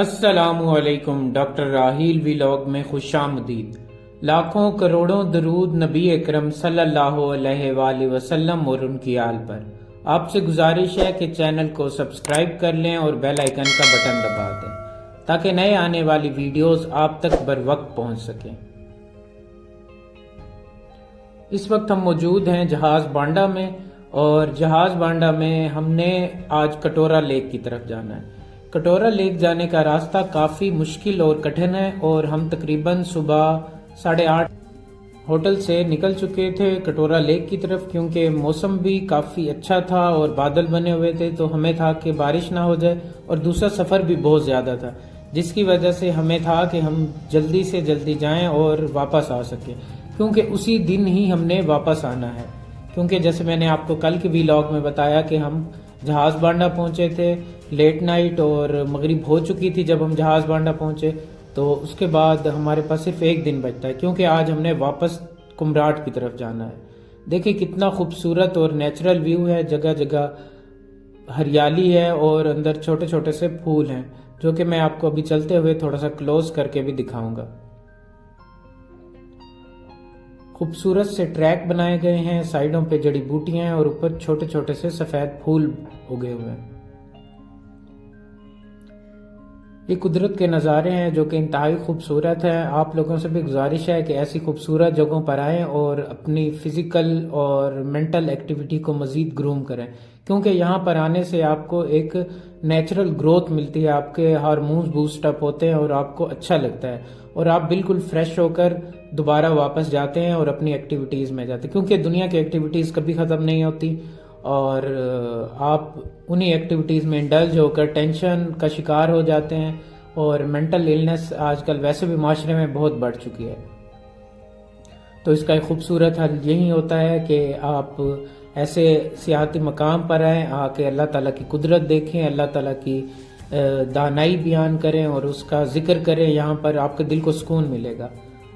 السلام علیکم، doctor Raheel vlog میں خوش آمدید۔ لاکھوں کروڑوں درود نبی اکرم صلی اللہ علیہ وآلہ وسلم اور ان کی آل پر۔ آپ سے گزارش ہے کہ چینل کو سبسکرائب کر لیں اور بیل آئیکن کا بٹن دبا دیں تاکہ نئے آنے والی ویڈیوز آپ تک بر وقت پہنچ سکیں۔ اس وقت ہم موجود ہیں جہاز بانڈا میں، اور جہاز بانڈا میں ہم نے آج کٹورا لیک کی طرف جانا ہے۔ کٹورا لیک جانے کا راستہ کافی مشکل اور کٹھن ہے، اور ہم تقریباً صبح 8:30 ہوٹل سے نکل چکے تھے کٹورا لیک کی طرف، کیونکہ موسم بھی کافی اچھا تھا اور بادل بنے ہوئے تھے، تو ہمیں تھا کہ بارش نہ ہو جائے، اور دوسرا سفر بھی بہت زیادہ تھا، جس کی وجہ سے ہمیں تھا کہ ہم جلدی سے جلدی جائیں اور واپس آ سکیں، کیونکہ اسی دن ہی ہم نے واپس آنا ہے۔ کیونکہ جیسے میں نے آپ کو کل کے ویلاگ میں بتایا کہ ہم جہاز بانڈا پہنچے تھے لیٹ نائٹ، اور مغرب ہو چکی تھی جب ہم جہاز بانڈا پہنچے، تو اس کے بعد ہمارے پاس صرف ایک دن بچتا ہے، کیونکہ آج ہم نے واپس کمراٹ کی طرف جانا ہے۔ دیکھیں کتنا خوبصورت اور نیچرل ویو ہے، جگہ جگہ ہریالی ہے، اور اندر چھوٹے چھوٹے سے پھول ہیں، جو کہ میں آپ کو ابھی چلتے ہوئے تھوڑا سا کلوز کر کے بھی دکھاؤں گا۔ خوبصورت سے ٹریک بنائے گئے ہیں، سائیڈوں پہ جڑی بوٹیاں ہیں، اور اوپر چھوٹے چھوٹے سے سفید پھول اگے ہوئے ہیں۔ یہ قدرت کے نظارے ہیں جو کہ انتہائی خوبصورت ہیں۔ آپ لوگوں سے بھی گزارش ہے کہ ایسی خوبصورت جگہوں پر آئیں اور اپنی فزیکل اور مینٹل ایکٹیویٹی کو مزید گروم کریں، کیونکہ یہاں پر آنے سے آپ کو ایک نیچرل گروتھ ملتی ہے، آپ کے ہارمونز بوسٹ اپ ہوتے ہیں اور آپ کو اچھا لگتا ہے، اور آپ بالکل فریش ہو کر دوبارہ واپس جاتے ہیں اور اپنی ایکٹیویٹیز میں جاتے ہیں، کیونکہ دنیا کی ایکٹیویٹیز کبھی ختم نہیں ہوتی، اور آپ انہی ایکٹیویٹیز میں انڈلج ہو کر ٹینشن کا شکار ہو جاتے ہیں، اور مینٹل ایلنس آج کل ویسے بھی معاشرے میں بہت بڑھ چکی ہے۔ تو اس کا ایک خوبصورت حل یہی ہوتا ہے کہ آپ ایسے سیاحتی مقام پر آئیں، آ کے اللہ تعالیٰ کی قدرت دیکھیں، اللہ تعالیٰ کی دانائی بیان کریں اور اس کا ذکر کریں۔ یہاں پر آپ کے دل کو سکون ملے گا۔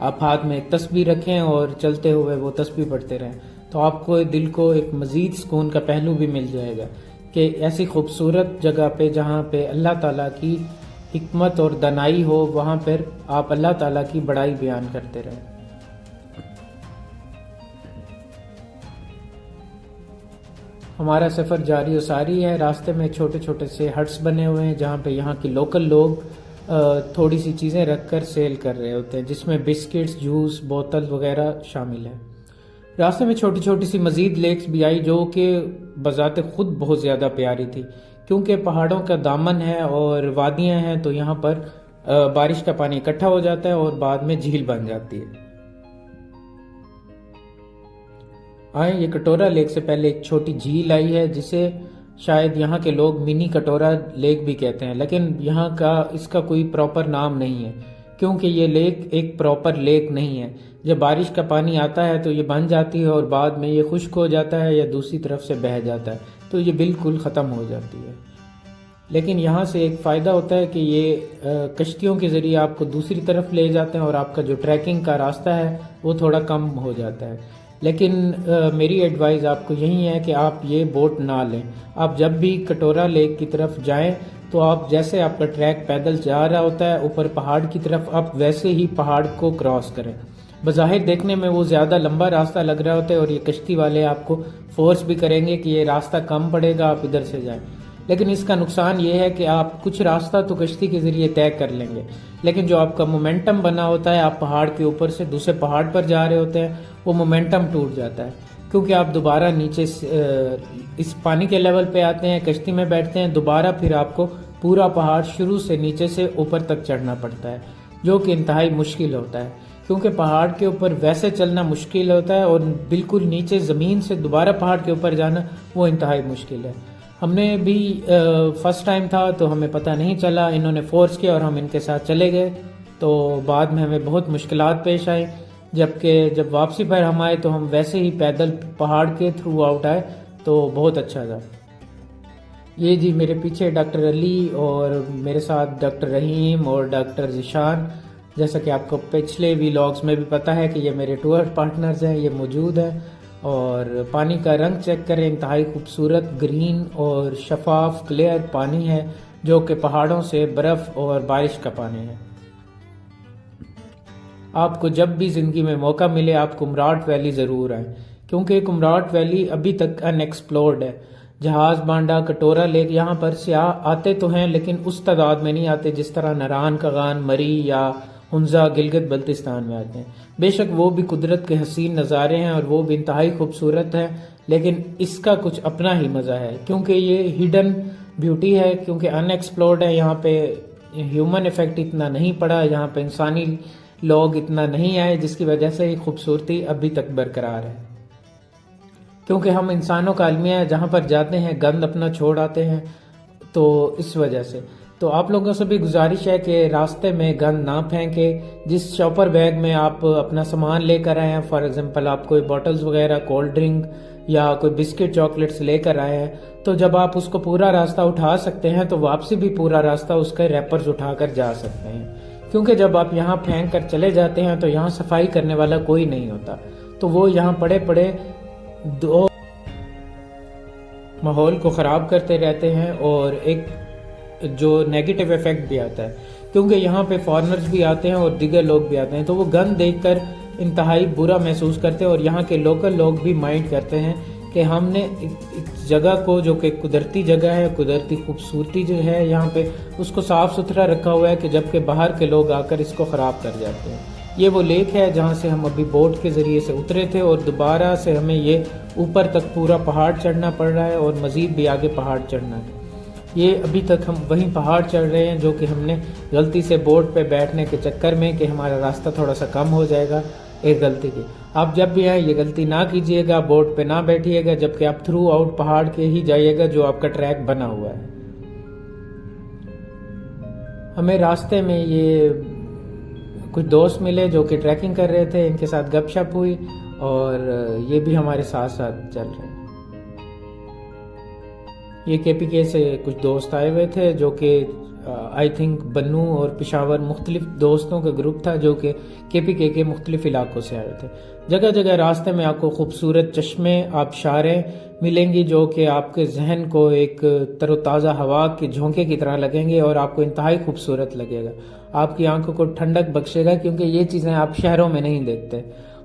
آپ ہاتھ میں ایک تسبیح رکھیں اور چلتے ہوئے وہ تسبیح پڑھتے رہیں، تو آپ کو دل کو ایک مزید سکون کا پہلو بھی مل جائے گا کہ ایسی خوبصورت جگہ پہ جہاں پہ اللہ تعالیٰ کی حکمت اور دانائی ہو، وہاں پر آپ اللہ تعالیٰ کی بڑائی بیان کرتے رہیں۔ ہمارا سفر جاری و ساری ہے۔ راستے میں چھوٹے چھوٹے سے ہٹس بنے ہوئے ہیں جہاں پہ یہاں کے لوکل لوگ تھوڑی سی چیزیں رکھ کر سیل کر رہے ہوتے ہیں، جس میں بسکٹس، جوس، بوتل وغیرہ شامل ہیں۔ راستے میں چھوٹی چھوٹی سی مزید لیکس بھی آئی، جو کہ بذات خود بہت زیادہ پیاری تھی، کیونکہ پہاڑوں کا دامن ہے اور وادیاں ہیں، تو یہاں پر بارش کا پانی اکٹھا ہو جاتا ہے اور بعد میں جھیل بن جاتی ہے۔ آئیں، یہ کٹورا لیک سے پہلے ایک چھوٹی جھیل آئی ہے، جسے شاید یہاں کے لوگ منی کٹورا لیک بھی کہتے ہیں، لیکن یہاں کا اس کا کوئی پراپر نام نہیں ہے، کیونکہ یہ لیک ایک پراپر لیک نہیں ہے۔ جب بارش کا پانی آتا ہے تو یہ بن جاتی ہے، اور بعد میں یہ خشک ہو جاتا ہے یا دوسری طرف سے بہہ جاتا ہے، تو یہ بالکل ختم ہو جاتی ہے۔ لیکن یہاں سے ایک فائدہ ہوتا ہے کہ یہ کشتیوں کے ذریعے آپ کو دوسری طرف لے جاتے ہیں، اور آپ کا جو ٹریکنگ کا راستہ ہے وہ تھوڑا کم ہو جاتا ہے۔ لیکن میری ایڈوائز آپ کو یہی ہے کہ آپ یہ بوٹ نہ لیں۔ آپ جب بھی کٹورا لیک کی طرف جائیں تو آپ جیسے آپ کا ٹریک پیدل جا رہا ہوتا ہے اوپر پہاڑ کی طرف، آپ ویسے ہی پہاڑ کو کراس کریں۔ بظاہر دیکھنے میں وہ زیادہ لمبا راستہ لگ رہا ہوتا ہے، اور یہ کشتی والے آپ کو فورس بھی کریں گے کہ یہ راستہ کم پڑے گا، آپ ادھر سے جائیں، لیکن اس کا نقصان یہ ہے کہ آپ کچھ راستہ تو کشتی کے ذریعے طے کر لیں گے، لیکن جو آپ کا مومنٹم بنا ہوتا ہے، آپ پہاڑ کے اوپر سے دوسرے پہاڑ پر جا رہے ہوتے ہیں، وہ مومنٹم ٹوٹ جاتا ہے، کیونکہ آپ دوبارہ نیچے اس پانی کے لیول پہ آتے ہیں، کشتی میں بیٹھتے ہیں، دوبارہ پھر آپ کو پورا پہاڑ شروع سے نیچے سے اوپر تک چڑھنا پڑتا ہے، جو کہ انتہائی مشکل ہوتا ہے، کیونکہ پہاڑ کے اوپر ویسے چلنا مشکل ہوتا ہے، اور بالکل نیچے زمین سے دوبارہ پہاڑ کے اوپر جانا وہ انتہائی مشکل ہے۔ ہم نے بھی فرسٹ ٹائم تھا تو ہمیں پتہ نہیں چلا، انہوں نے فورس کیا اور ہم ان کے ساتھ چلے گئے، تو بعد میں ہمیں بہت مشکلات پیش آئیں، جبکہ جب واپسی پر ہم آئے تو ہم ویسے ہی پیدل پہاڑ کے تھرو آؤٹ آئے، تو بہت اچھا تھا۔ یہ جی میرے پیچھے ڈاکٹر علی، اور میرے ساتھ ڈاکٹر رحیم اور ڈاکٹر ذیشان، جیسا کہ آپ کو پچھلے ویلاگز میں بھی پتہ ہے کہ یہ میرے ٹور پارٹنرز ہیں، یہ موجود ہیں۔ اور پانی کا رنگ چیک کریں، انتہائی خوبصورت گرین اور شفاف کلیئر پانی ہے، جو کہ پہاڑوں سے برف اور بارش کا پانی ہے۔ آپ کو جب بھی زندگی میں موقع ملے آپ کمراٹ ویلی ضرور آئیں، کیونکہ کمراٹ ویلی ابھی تک ان ایکسپلورڈ ہے۔ جہاز بانڈا، کٹورا لیک، یہاں پر سیاح آتے تو ہیں لیکن اس تعداد میں نہیں آتے جس طرح ناران کغان، مری یا ہنزا گلگت بلتستان میں آتے ہیں۔ بے شک وہ بھی قدرت کے حسین نظارے ہیں اور وہ بھی انتہائی خوبصورت ہے، لیکن اس کا کچھ اپنا ہی مزہ ہے کیونکہ یہ ہڈن بیوٹی ہے، کیونکہ ان ایکسپلورڈ ہے۔ یہاں پہ ہیومن ایفیکٹ اتنا نہیں پڑا، یہاں پہ انسانی لوگ اتنا نہیں آئے، جس کی وجہ سے یہ خوبصورتی ابھی تک برقرار ہے۔ کیونکہ ہم انسانوں کا المیہ ہے، جہاں پر جاتے ہیں گند اپنا چھوڑ آتے ہیں، تو اس وجہ سے تو آپ لوگوں سے بھی گزارش ہے کہ راستے میں گند نہ پھینکے۔ جس شاپر بیگ میں آپ اپنا سامان لے کر آئے ہیں، فار ایگزامپل آپ کوئی بوٹلز وغیرہ، کولڈ ڈرنک یا کوئی بسکٹ چاکلیٹس لے کر آئے ہیں، تو جب آپ اس کو پورا راستہ اٹھا سکتے ہیں تو واپسی بھی پورا راستہ اس کے ریپرز اٹھا کر جا سکتے ہیں، کیونکہ جب آپ یہاں پھینک کر چلے جاتے ہیں تو یہاں صفائی کرنے والا کوئی نہیں ہوتا، تو وہ یہاں پڑے پڑے دو ماحول کو خراب کرتے رہتے ہیں اور ایک جو نیگیٹو ایفیکٹ بھی آتا ہے، کیونکہ یہاں پہ فارنرز بھی آتے ہیں اور دیگر لوگ بھی آتے ہیں، تو وہ گند دیکھ کر انتہائی برا محسوس کرتے ہیں، اور یہاں کے لوکل لوگ بھی مائنڈ کرتے ہیں کہ ہم نے اس جگہ کو جو کہ قدرتی جگہ ہے، قدرتی خوبصورتی جو ہے یہاں پہ، اس کو صاف ستھرا رکھا ہوا ہے، کہ جبکہ باہر کے لوگ آ کر اس کو خراب کر جاتے ہیں۔ یہ وہ لیک ہے جہاں سے ہم ابھی بوٹ کے ذریعے سے اترے تھے، اور دوبارہ سے ہمیں یہ اوپر تک پورا پہاڑ چڑھنا پڑ رہا ہے اور مزید بھی آگے پہاڑ چڑھنا ہے۔ یہ ابھی تک ہم وہیں پہاڑ چڑھ رہے ہیں جو کہ ہم نے غلطی سے بوٹ پہ بیٹھنے کے چکر میں کہ ہمارا راستہ تھوڑا سا کم ہو جائے گا، ایک غلطی کی۔ آپ جب بھی آئیں یہ غلطی نہ کیجیے گا، بوٹ پہ نہ بیٹھیے گا، جبکہ آپ تھرو آؤٹ پہاڑ کے ہی جائیے گا جو آپ کا ٹریک بنا ہوا ہے۔ ہمیں راستے میں یہ کچھ دوست ملے جو کہ ٹریکنگ کر رہے تھے، ان کے ساتھ گپ شپ ہوئی اور یہ بھی ہمارے ساتھ ساتھ چل رہے ہیں۔ یہ کے پی کے سے کچھ دوست آئے ہوئے تھے جو کہ آئی تھنک بنو اور پشاور، مختلف دوستوں کا گروپ تھا جو کہ کے پی کے مختلف علاقوں سے آئے تھے۔ جگہ جگہ راستے میں آپ کو خوبصورت چشمے، آبشاریں ملیں گی جو کہ آپ کے ذہن کو ایک تر و تازہ ہوا کے جھونکے کی طرح لگیں گے اور آپ کو انتہائی خوبصورت لگے گا، آپ کی آنکھوں کو ٹھنڈک بخشے گا، کیونکہ یہ چیزیں آپ شہروں میں نہیں دیکھتے۔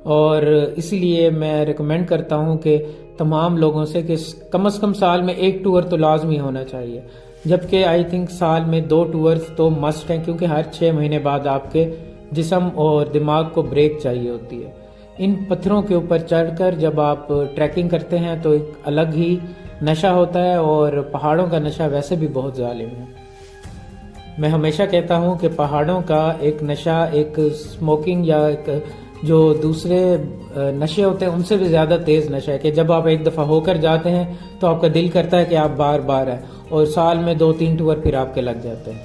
اور اسی لیے میں ریکمینڈ کرتا ہوں کہ تمام لوگوں سے کہ کم از کم سال میں ایک ٹور تو لازمی ہونا چاہیے، جبکہ آئی تھنک سال میں 2 ٹورز تو مسٹ ہیں، کیونکہ ہر 6 مہینے بعد آپ کے جسم اور دماغ کو بریک چاہیے ہوتی ہے۔ ان پتھروں کے اوپر چڑھ کر جب آپ ٹریکنگ کرتے ہیں تو ایک الگ ہی نشہ ہوتا ہے، اور پہاڑوں کا نشہ ویسے بھی بہت ظالم ہے۔ میں ہمیشہ کہتا ہوں کہ پہاڑوں کا ایک نشہ، ایک اسموکنگ یا ایک جو دوسرے نشے ہوتے ہیں ان سے بھی زیادہ تیز نشہ ہے، کہ جب آپ ایک دفعہ ہو کر جاتے ہیں تو آپ کا دل کرتا ہے کہ آپ بار بار آئیں، اور سال میں 2-3 ٹور پھر آپ کے لگ جاتے ہیں،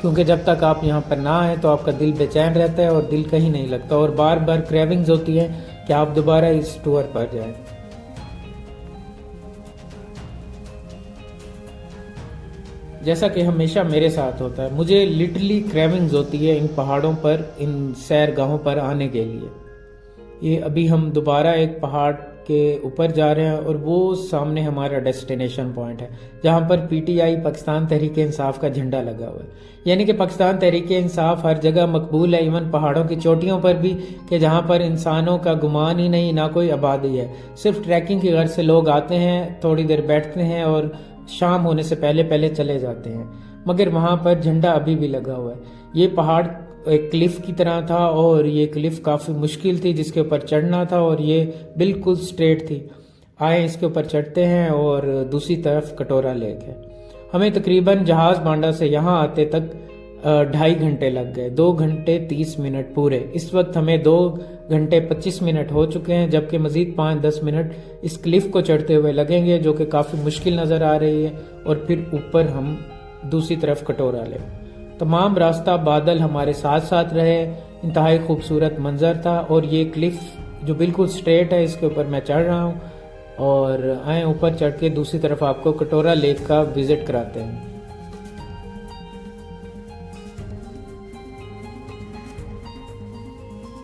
کیونکہ جب تک آپ یہاں پر نہ آئیں تو آپ کا دل بے چین رہتا ہے اور دل کہیں نہیں لگتا، اور بار بار کریونگز ہوتی ہیں کہ آپ دوبارہ اس ٹور پر جائیں۔ جیسا کہ ہمیشہ میرے ساتھ ہوتا ہے، مجھے لٹرلی کریونگز ہوتی ہے ان پہاڑوں پر، ان سیر گاہوں پر آنے کے لیے۔ یہ ابھی ہم دوبارہ ایک پہاڑ کے اوپر جا رہے ہیں، اور وہ سامنے ہمارا ڈیسٹینیشن پوائنٹ ہے جہاں پر P T I, Pakistan Tehreek Insaf کا جھنڈا لگا ہوا ہے۔ یعنی کہ پاکستان تحریک انصاف ہر جگہ مقبول ہے، ایون پہاڑوں کی چوٹیوں پر بھی، کہ جہاں پر انسانوں کا گمان ہی نہیں، نہ کوئی آبادی ہے، صرف ٹریکنگ کی غرض سے لوگ آتے ہیں، تھوڑی دیر بیٹھتے ہیں اور شام ہونے سے پہلے پہلے چلے جاتے ہیں، مگر وہاں پر جھنڈا ابھی بھی لگا ہوا ہے۔ یہ پہاڑ ایک کلف کی طرح تھا، اور یہ کلف کافی مشکل تھی جس کے اوپر چڑھنا تھا، اور یہ بالکل سٹریٹ تھی۔ آئے اس کے اوپر چڑھتے ہیں، اور دوسری طرف کٹورا لیک ہے۔ ہمیں تقریباً جہاز بانڈا سے یہاں آتے تک 2.5 گھنٹے لگ گئے، 2 گھنٹے 30 منٹ پورے۔ اس وقت ہمیں 2 گھنٹے 25 منٹ ہو چکے ہیں، جبکہ مزید 5-10 منٹ اس کلف کو چڑھتے ہوئے لگیں گے، جو کہ کافی مشکل نظر آ رہی ہے، اور پھر اوپر ہم دوسری طرف کٹورا لے۔ تمام راستہ بادل ہمارے ساتھ ساتھ رہے، انتہائی خوبصورت منظر تھا، اور یہ کلف جو بالکل سٹریٹ ہے اس کے اوپر میں چڑھ رہا ہوں، اور آئیں اوپر چڑھ کے دوسری طرف آپ کو کٹورا لیک کا وزٹ کراتے ہیں۔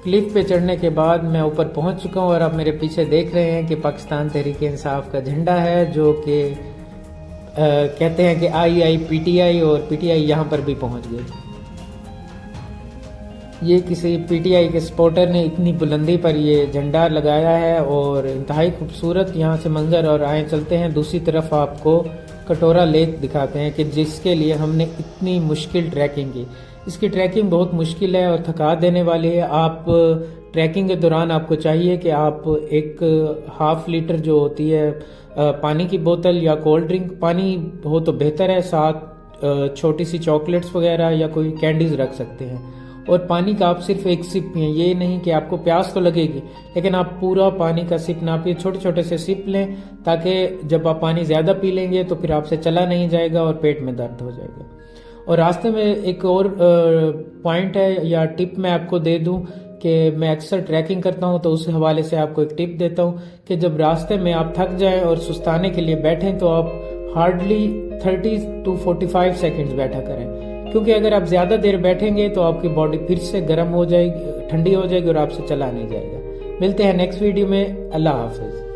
کلف پہ چڑھنے کے بعد میں اوپر پہنچ چکا ہوں، اور آپ میرے پیچھے دیکھ رہے ہیں کہ پاکستان تحریک انصاف کا جھنڈا ہے، جو کہ کہتے ہیں کہ آئی پی ٹی آئی، اور پی ٹی آئی یہاں پر بھی پہنچ گئی۔ یہ کسی پی ٹی آئی کے سپورٹر نے اتنی بلندی پر یہ جھنڈا لگایا ہے، اور انتہائی خوبصورت یہاں سے منظر۔ اور آئیں چلتے ہیں دوسری طرف، آپ کو کٹورا لیک دکھاتے ہیں کہ جس کے لیے ہم نے اتنی مشکل ٹریکنگ کی۔ اس کی ٹریکنگ بہت مشکل ہے اور تھکا دینے والی ہے۔ آپ ٹریکنگ کے دوران آپ کو چاہیے کہ آپ ایک ½ لیٹر جو ہوتی ہے پانی کی بوتل یا کولڈ ڈرنک، پانی ہو تو بہتر ہے، ساتھ چھوٹی سی چاکلیٹس وغیرہ یا کوئی کینڈیز رکھ سکتے ہیں۔ اور پانی کا آپ صرف ایک سپ پئیں، یہ نہیں کہ آپ کو پیاس تو لگے گی لیکن آپ پورا پانی کا سپ نہ پئیں، چھوٹے چھوٹے سے سپ لیں، تاکہ جب آپ پانی زیادہ پی لیں گے تو پھر آپ سے چلا نہیں جائے گا اور پیٹ میں درد ہو جائے گا۔ اور راستے میں ایک اور پوائنٹ ہے یا ٹپ میں آپ کو دے دوں کہ میں اکثر ٹریکنگ کرتا ہوں تو اس حوالے سے آپ کو ایک ٹپ دیتا ہوں کہ جب راستے میں آپ تھک جائیں اور سستانے کے لیے بیٹھیں تو آپ ہارڈلی 30 to 45 سیکنڈز بیٹھا کریں، کیونکہ اگر آپ زیادہ دیر بیٹھیں گے تو آپ کی باڈی پھر سے گرم ہو جائے گی، ٹھنڈی ہو جائے گی اور آپ سے چلا نہیں جائے گا۔ ملتے ہیں نیکسٹ ویڈیو میں، اللہ حافظ۔